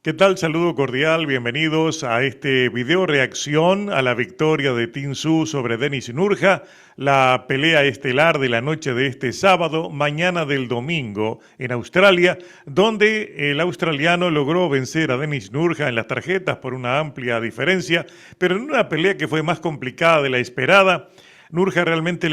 ¿Qué tal? Saludo cordial, bienvenidos a este video reacción a la victoria de Tin Tszyu sobre Denis Nurja, la pelea estelar de la noche de este sábado, mañana del domingo en Australia, donde el australiano logró vencer a Denis Nurja en las tarjetas por una amplia diferencia, pero en una pelea que fue más complicada de la esperada. Nurja realmente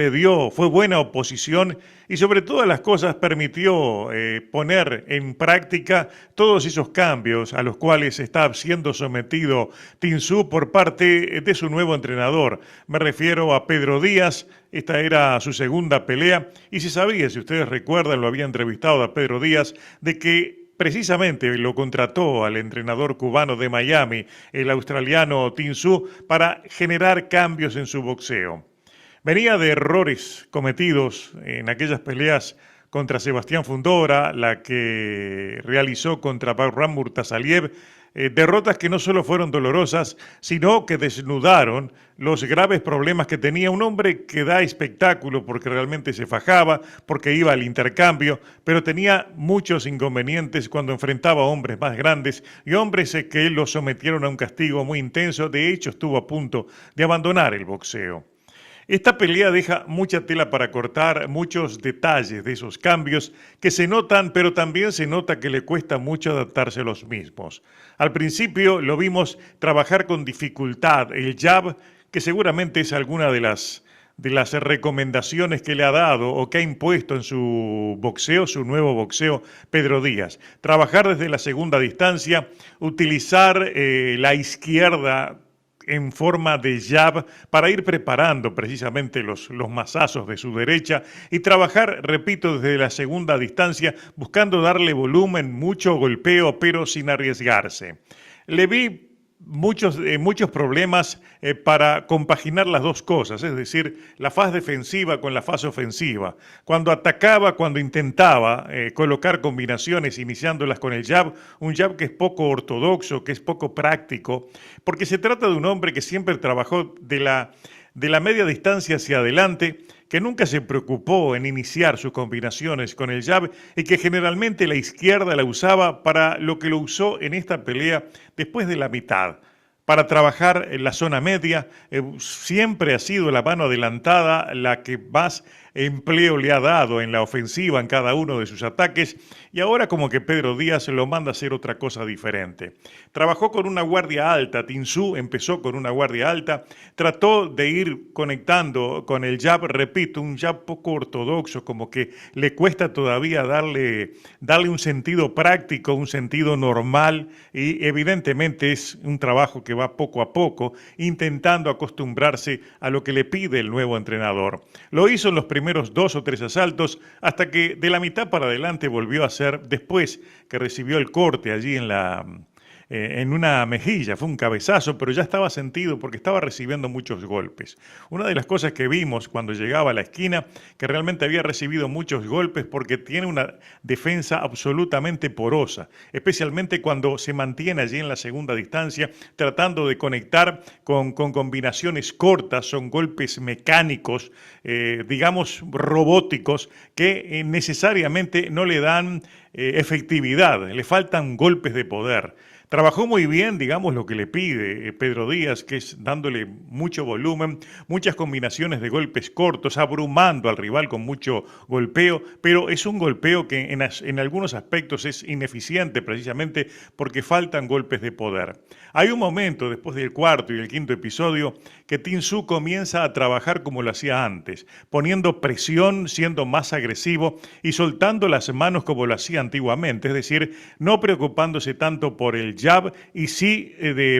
fue buena oposición y sobre todas las cosas permitió poner en práctica todos esos cambios a los cuales está siendo sometido Tin Tszyu por parte de su nuevo entrenador. Me refiero a Pedro Díaz. Esta era su segunda pelea y se sabía, si ustedes recuerdan, lo había entrevistado a Pedro Díaz, de que precisamente lo contrató al entrenador cubano de Miami, el australiano Tin Tszyu, para generar cambios en su boxeo. Venía de errores cometidos en aquellas peleas contra Sebastián Fundora, la que realizó contra Bahram Murtasaliev, derrotas que no solo fueron dolorosas, sino que desnudaron los graves problemas que tenía un hombre que da espectáculo porque realmente se fajaba, porque iba al intercambio, pero tenía muchos inconvenientes cuando enfrentaba a hombres más grandes y hombres que lo sometieron a un castigo muy intenso. De hecho, estuvo a punto de abandonar el boxeo. Esta pelea deja mucha tela para cortar, muchos detalles de esos cambios que se notan, pero también se nota que le cuesta mucho adaptarse a los mismos. Al principio lo vimos trabajar con dificultad el jab, que seguramente es alguna de las recomendaciones que le ha dado o que ha impuesto en su boxeo, su nuevo boxeo, Pedro Díaz. Trabajar desde la segunda distancia, utilizar la izquierda en forma de jab para ir preparando precisamente los mazazos de su derecha y trabajar, repito, desde la segunda distancia, buscando darle volumen, mucho golpeo, pero sin arriesgarse. Le vi muchos problemas para compaginar las dos cosas, es decir, la fase defensiva con la fase ofensiva. Cuando atacaba, cuando intentaba colocar combinaciones, iniciándolas con el jab, un jab que es poco ortodoxo, que es poco práctico, porque se trata de un hombre que siempre trabajó de la media distancia hacia adelante, que nunca se preocupó en iniciar sus combinaciones con el jab y que generalmente la izquierda la usaba para lo que lo usó en esta pelea después de la mitad. Para trabajar en la zona media, siempre ha sido la mano adelantada la que más empleo le ha dado en la ofensiva en cada uno de sus ataques y ahora como que Pedro Díaz lo manda a hacer otra cosa diferente. Trabajó con una guardia alta, Tin Tszyu empezó con una guardia alta, trató de ir conectando con el jab, repito, un jab poco ortodoxo, como que le cuesta todavía darle un sentido práctico, un sentido normal y evidentemente es un trabajo que va poco a poco, intentando acostumbrarse a lo que le pide el nuevo entrenador. Lo hizo en los primeros 2 o 3 asaltos, hasta que de la mitad para adelante volvió a hacer, después que recibió el corte allí en una mejilla, fue un cabezazo, pero ya estaba sentido porque estaba recibiendo muchos golpes. Una de las cosas que vimos cuando llegaba a la esquina, que realmente había recibido muchos golpes porque tiene una defensa absolutamente porosa, especialmente cuando se mantiene allí en la segunda distancia, tratando de conectar con combinaciones cortas, son golpes mecánicos, digamos robóticos, que necesariamente no le dan efectividad, le faltan golpes de poder. Trabajó muy bien, digamos, lo que le pide Pedro Díaz, que es dándole mucho volumen, muchas combinaciones de golpes cortos, abrumando al rival con mucho golpeo, pero es un golpeo que en algunos aspectos es ineficiente precisamente porque faltan golpes de poder. Hay un momento, después del cuarto y el quinto episodio, que Tin Tszyu comienza a trabajar como lo hacía antes, poniendo presión, siendo más agresivo y soltando las manos como lo hacía antiguamente, es decir, no preocupándose tanto por el jab y sí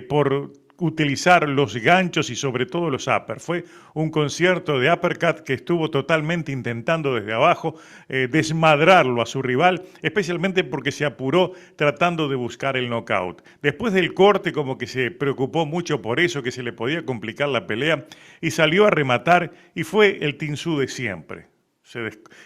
por utilizar los ganchos y sobre todo los uppers. Fue un concierto de uppercut que estuvo totalmente intentando desde abajo desmadrarlo a su rival, especialmente porque se apuró tratando de buscar el knockout. Después del corte como que se preocupó mucho por eso, que se le podía complicar la pelea y salió a rematar y fue el Tin Tszyu de siempre.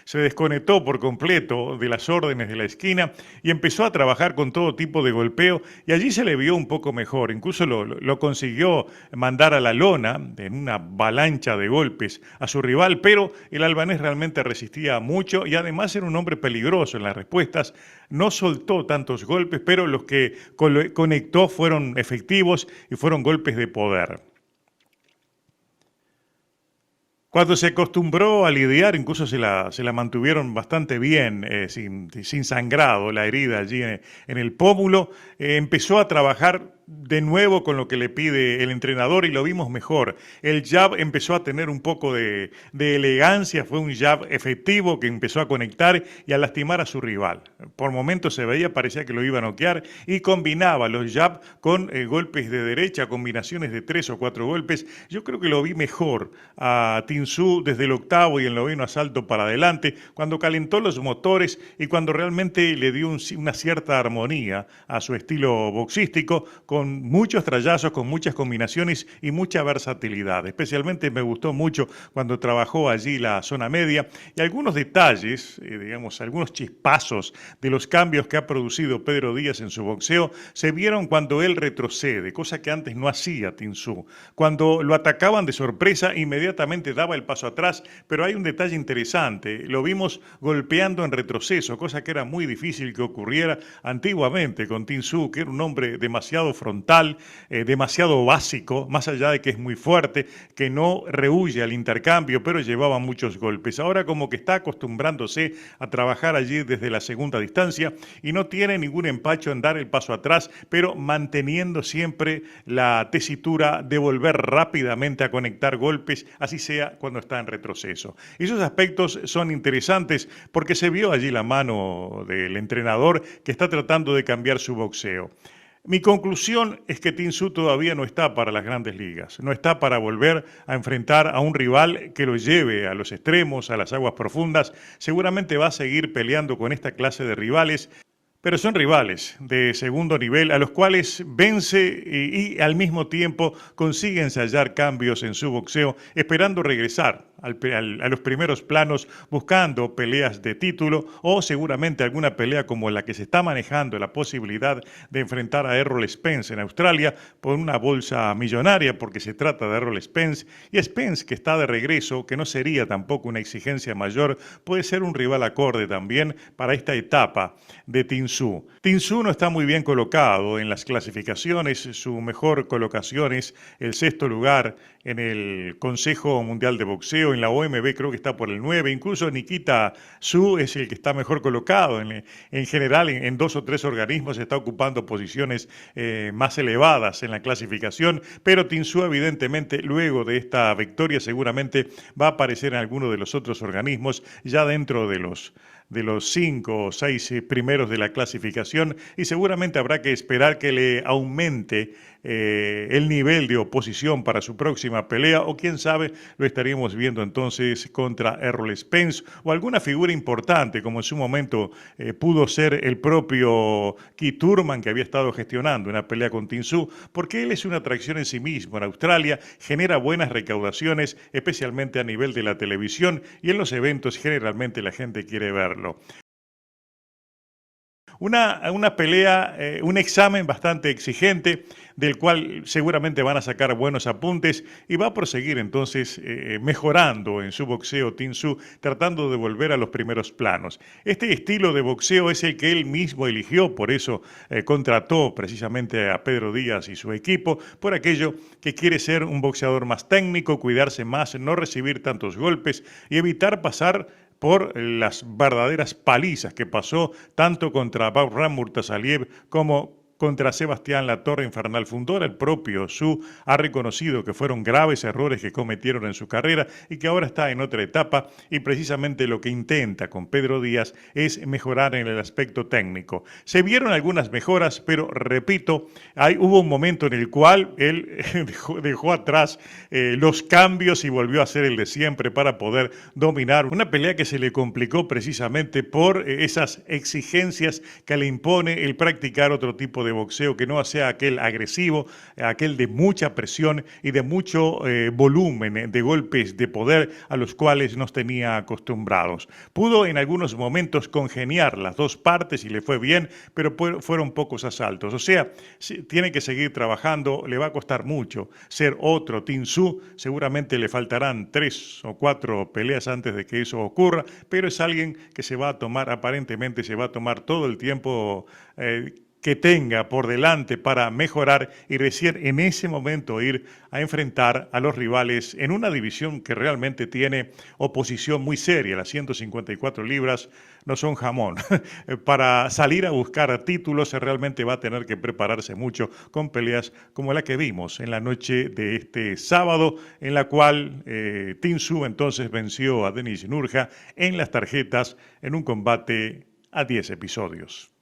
se desconectó por completo de las órdenes de la esquina y empezó a trabajar con todo tipo de golpeo y allí se le vio un poco mejor. Incluso lo consiguió mandar a la lona en una avalancha de golpes a su rival, pero el albanés realmente resistía mucho y además era un hombre peligroso en las respuestas. No soltó tantos golpes, pero los que conectó fueron efectivos y fueron golpes de poder. Cuando se acostumbró a lidiar, incluso se la mantuvieron bastante bien, sin sangrado, la herida allí en el pómulo, empezó a trabajar de nuevo con lo que le pide el entrenador y lo vimos mejor. El jab empezó a tener un poco de elegancia, fue un jab efectivo que empezó a conectar y a lastimar a su rival. Por momentos se veía, parecía que lo iba a noquear y combinaba los jab con golpes de derecha, combinaciones de 3 o 4 golpes. Yo creo que lo vi mejor a Tin Soo desde el octavo y el noveno asalto para adelante, cuando calentó los motores y cuando realmente le dio una cierta armonía a su estilo boxístico, con muchos trayazos, con muchas combinaciones y mucha versatilidad. Especialmente me gustó mucho cuando trabajó allí la zona media y algunos detalles, digamos, algunos chispazos de los cambios que ha producido Pedro Díaz en su boxeo se vieron cuando él retrocede, cosa que antes no hacía Tin Soo. Cuando lo atacaban de sorpresa, inmediatamente daba el paso atrás, pero hay un detalle interesante, lo vimos golpeando en retroceso, cosa que era muy difícil que ocurriera antiguamente con Tin Soo, que era un hombre demasiado frontal, demasiado básico, más allá de que es muy fuerte, que no rehúye al intercambio, pero llevaba muchos golpes. Ahora como que está acostumbrándose a trabajar allí desde la segunda distancia y no tiene ningún empacho en dar el paso atrás, pero manteniendo siempre la tesitura de volver rápidamente a conectar golpes, así sea cuando está en retroceso. Esos aspectos son interesantes porque se vio allí la mano del entrenador que está tratando de cambiar su boxeo. Mi conclusión es que Tin Soo todavía no está para las grandes ligas, no está para volver a enfrentar a un rival que lo lleve a los extremos, a las aguas profundas. Seguramente va a seguir peleando con esta clase de rivales, pero son rivales de segundo nivel a los cuales vence y al mismo tiempo consigue ensayar cambios en su boxeo, esperando regresar a los primeros planos, buscando peleas de título o seguramente alguna pelea como la que se está manejando, la posibilidad de enfrentar a Errol Spence en Australia por una bolsa millonaria, porque se trata de Errol Spence, y Spence, que está de regreso, que no sería tampoco una exigencia mayor, puede ser un rival acorde también para esta etapa de Tin Soo. Tin Soo no está muy bien colocado en las clasificaciones, su mejor colocación es el 6º lugar en el Consejo Mundial de Boxeo, en la OMB creo que está por el 9, incluso Nikita Tszyu es el que está mejor colocado, en general en 2 o 3 organismos está ocupando posiciones más elevadas en la clasificación, pero Tin Soo evidentemente luego de esta victoria seguramente va a aparecer en alguno de los otros organismos ya dentro de los 5 o 6 primeros de la clasificación y seguramente habrá que esperar que le aumente el nivel de oposición para su próxima pelea o quién sabe lo estaríamos viendo entonces contra Errol Spence o alguna figura importante como en su momento pudo ser el propio Keith Thurman que había estado gestionando una pelea con Tin Soo porque él es una atracción en sí mismo en Australia, genera buenas recaudaciones especialmente a nivel de la televisión y en los eventos generalmente la gente quiere verlo. Una pelea, un examen bastante exigente, del cual seguramente van a sacar buenos apuntes y va a proseguir entonces mejorando en su boxeo Tin Soo, tratando de volver a los primeros planos. Este estilo de boxeo es el que él mismo eligió, por eso contrató precisamente a Pedro Díaz y su equipo, por aquello que quiere ser un boxeador más técnico, cuidarse más, no recibir tantos golpes y evitar pasar por las verdaderas palizas que pasó tanto contra Babram Murtasaliev como contra Sebastián Latorre Infernal Fundora. El propio Tszyu ha reconocido que fueron graves errores que cometieron en su carrera y que ahora está en otra etapa y precisamente lo que intenta con Pedro Díaz es mejorar en el aspecto técnico. Se vieron algunas mejoras, pero repito, hubo un momento en el cual él dejó atrás los cambios y volvió a hacer el de siempre para poder dominar una pelea que se le complicó precisamente por esas exigencias que le impone el practicar otro tipo de de boxeo que no sea aquel agresivo, aquel de mucha presión y de mucho volumen de golpes de poder a los cuales nos tenía acostumbrados. Pudo en algunos momentos congeniar las dos partes y le fue bien, pero fueron pocos asaltos. O sea, tiene que seguir trabajando, le va a costar mucho ser otro Tin Tszyu, seguramente le faltarán 3 o 4 peleas antes de que eso ocurra, pero es alguien que se va a tomar, aparentemente se va a tomar todo el tiempo que tenga por delante para mejorar y recién en ese momento ir a enfrentar a los rivales en una división que realmente tiene oposición muy seria. Las 154 libras no son jamón. Para salir a buscar títulos realmente va a tener que prepararse mucho con peleas como la que vimos en la noche de este sábado, en la cual Tin Tszyu entonces venció a Denis Nurja en las tarjetas en un combate a 10 episodios.